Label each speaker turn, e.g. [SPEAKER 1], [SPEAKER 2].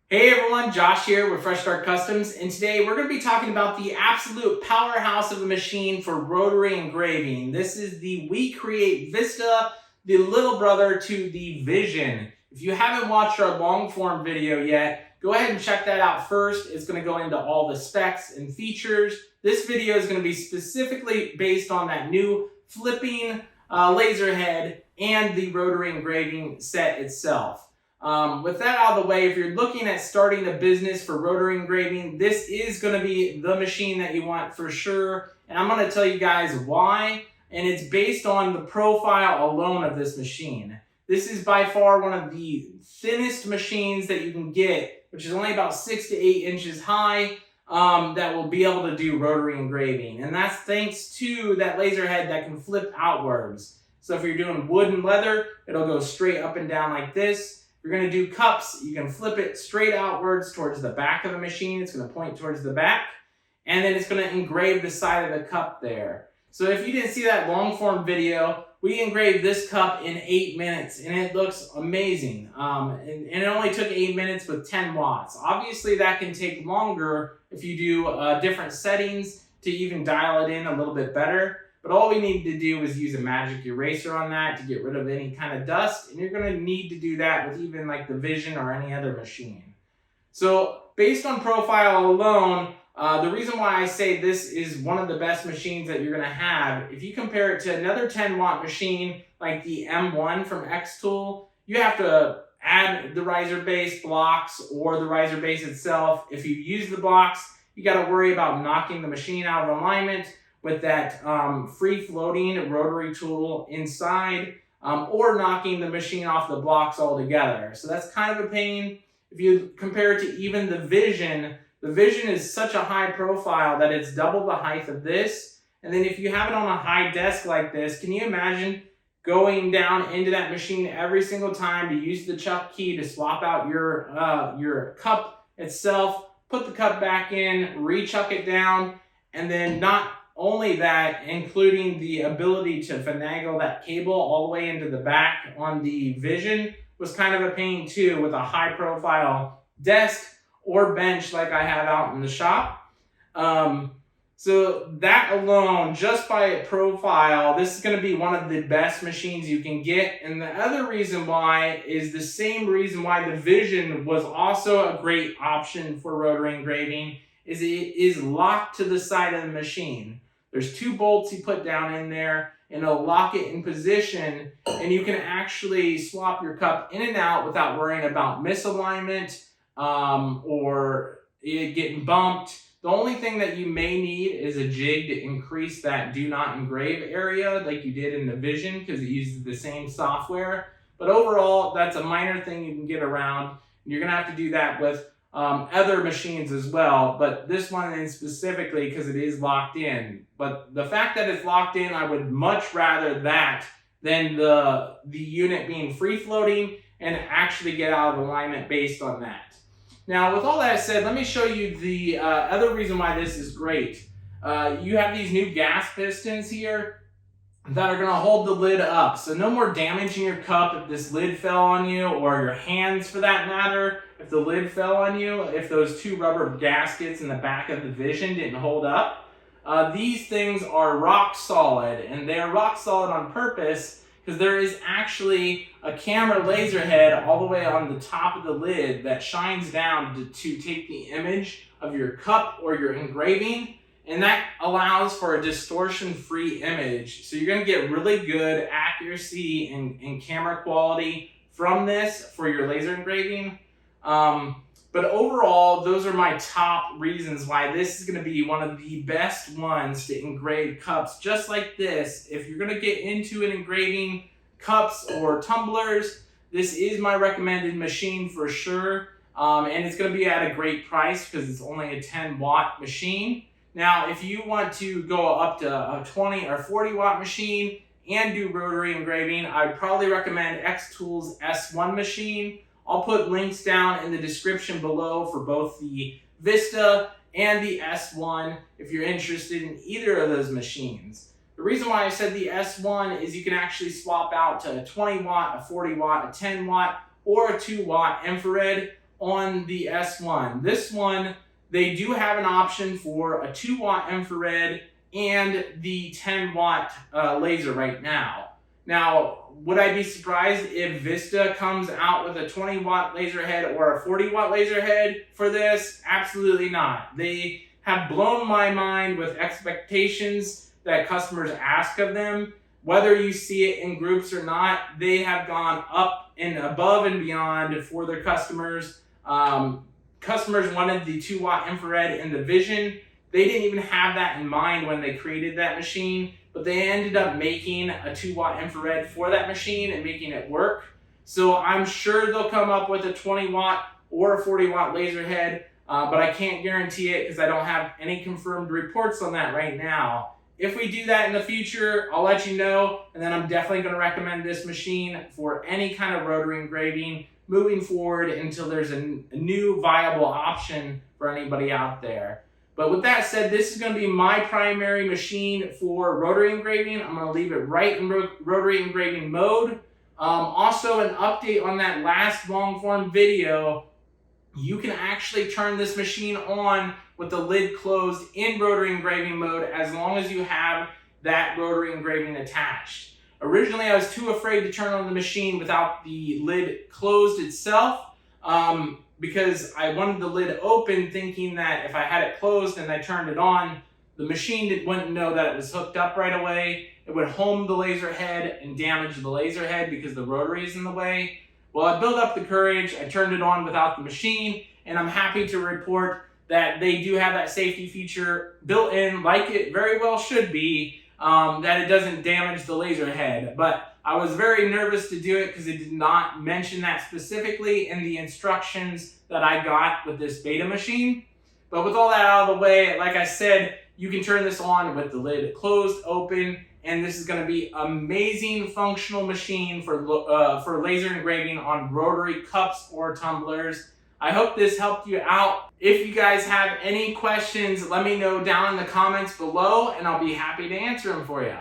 [SPEAKER 1] Hey everyone, Josh here with Fresh Start Customs, and today we're going to be talking about the absolute powerhouse of a machine for rotary engraving. This is the WeCreat Vista, the little brother to the Vision. If you haven't watched our long form video yet, go ahead and check that out first. It's going to go into all the specs and features. This video is going to be specifically based on that new flipping laser head and the rotary engraving set itself. With that out of the way, if you're looking at starting a business for rotary engraving, this is going to be the machine that you want for sure. And I'm going to tell you guys why. And it's based on the profile alone of this machine. This is by far one of the thinnest machines that you can get, which is only about 6 to 8 inches high, that will be able to do rotary engraving. And that's thanks to that laser head that can flip outwards. So if you're doing wood and leather, it'll go straight up and down like this. If you're going to do cups, you can flip it straight outwards towards the back of the machine. It's going to point towards the back, and then it's going to engrave the side of the cup there. So if you didn't see that long form video, we engraved this cup in 8 minutes, and it looks amazing. And it only took 8 minutes with 10 watts. Obviously, that can take longer if you do different settings to even dial it in a little bit better. But all we need to do is use a magic eraser on that to get rid of any kind of dust. And you're going to need to do that with even like the Vision or any other machine. So based on profile alone, the reason why I say this is one of the best machines that you're going to have, if you compare it to another 10 watt machine like the M1 from X-Tool, you have to add the riser base blocks or the riser base itself. If you use the blocks, you got to worry about knocking the machine out of alignment with that free-floating rotary tool inside, or knocking the machine off the blocks altogether. So that's kind of a pain. If you compare it to even the Vision is such a high profile that it's double the height of this. And then if you have it on a high desk like this, can you imagine going down into that machine every single time to use the chuck key to swap out your cup itself, put the cup back in, re-chuck it down, and then not only that, including the ability to finagle that cable all the way into the back on the Vision was kind of a pain too with a high profile desk or bench like I have out in the shop. So that alone, just by profile, this is going to be one of the best machines you can get. And the other reason why is the same reason why the Vision was also a great option for rotary engraving, is it is locked to the side of the machine. There's 2 bolts you put down in there, and it'll lock it in position, and you can actually swap your cup in and out without worrying about misalignment or it getting bumped. The only thing that you may need is a jig to increase that do not engrave area like you did in the Vision, because it uses the same software. But overall, that's a minor thing you can get around. You're going to have to do that with other machines as well, but this one in specifically because it is locked in. But the fact that it's locked in, I would much rather that than the unit being free floating and actually get out of alignment based on that. Now, with all that said, let me show you the other reason why this is great. You have these new gas pistons here that are going to hold the lid up. So no more damaging your cup if this lid fell on you, or your hands for that matter, if the lid fell on you, if those 2 rubber gaskets in the back of the Vision didn't hold up. These things are rock solid, and they're rock solid on purpose because there is actually a camera laser head all the way on the top of the lid that shines down to take the image of your cup or your engraving. And that allows for a distortion-free image. So you're going to get really good accuracy and camera quality from this for your laser engraving. But overall, those are my top reasons why this is going to be one of the best ones to engrave cups just like this. If you're going to get into an engraving cups or tumblers, this is my recommended machine for sure. And it's going to be at a great price because it's only a 10 watt machine. Now, if you want to go up to a 20 or 40 watt machine and do rotary engraving, I'd probably recommend X-Tool's S1 machine. I'll put links down in the description below for both the Vista and the S1 if you're interested in either of those machines. The reason why I said the S1 is you can actually swap out to a 20 watt, a 40 watt, a 10 watt, or a 2 watt infrared, on the S1. This one, they do have an option for a 2-watt infrared and the 10-watt laser right now. Now, would I be surprised if Vista comes out with a 20-watt laser head or a 40-watt laser head for this? Absolutely not. They have blown my mind with expectations that customers ask of them. Whether you see it in groups or not, they have gone up and above and beyond for their customers. Customers wanted the 2-watt infrared in the Vision. They didn't even have that in mind when they created that machine, but they ended up making a 2-watt infrared for that machine and making it work. So I'm sure they'll come up with a 20-watt or a 40-watt laser head, but I can't guarantee it because I don't have any confirmed reports on that right now. If we do that in the future, I'll let you know, and then I'm definitely going to recommend this machine for any kind of rotary engraving moving forward until there's a new viable option for anybody out there. But with that said, this is going to be my primary machine for rotary engraving. I'm going to leave it right in rotary engraving mode. Also, an update on that last long form video, you can actually turn this machine on with the lid closed in rotary engraving mode as long as you have that rotary engraving attached. Originally, I was too afraid to turn on the machine without the lid closed itself because I wanted the lid open, thinking that if I had it closed and I turned it on, the machine wouldn't know that it was hooked up right away. It would home the laser head and damage the laser head because the rotary is in the way. Well, I built up the courage, I turned it on without the machine, and I'm happy to report that they do have that safety feature built in, like it very well should be, that it doesn't damage the laser head. But I was very nervous to do it because it did not mention that specifically in the instructions that I got with this beta machine. But with all that out of the way, like I said, you can turn this on with the lid closed, open, and this is going to be amazing functional machine for laser engraving on rotary cups or tumblers. I hope this helped you out. If you guys have any questions, let me know down in the comments below and I'll be happy to answer them for you.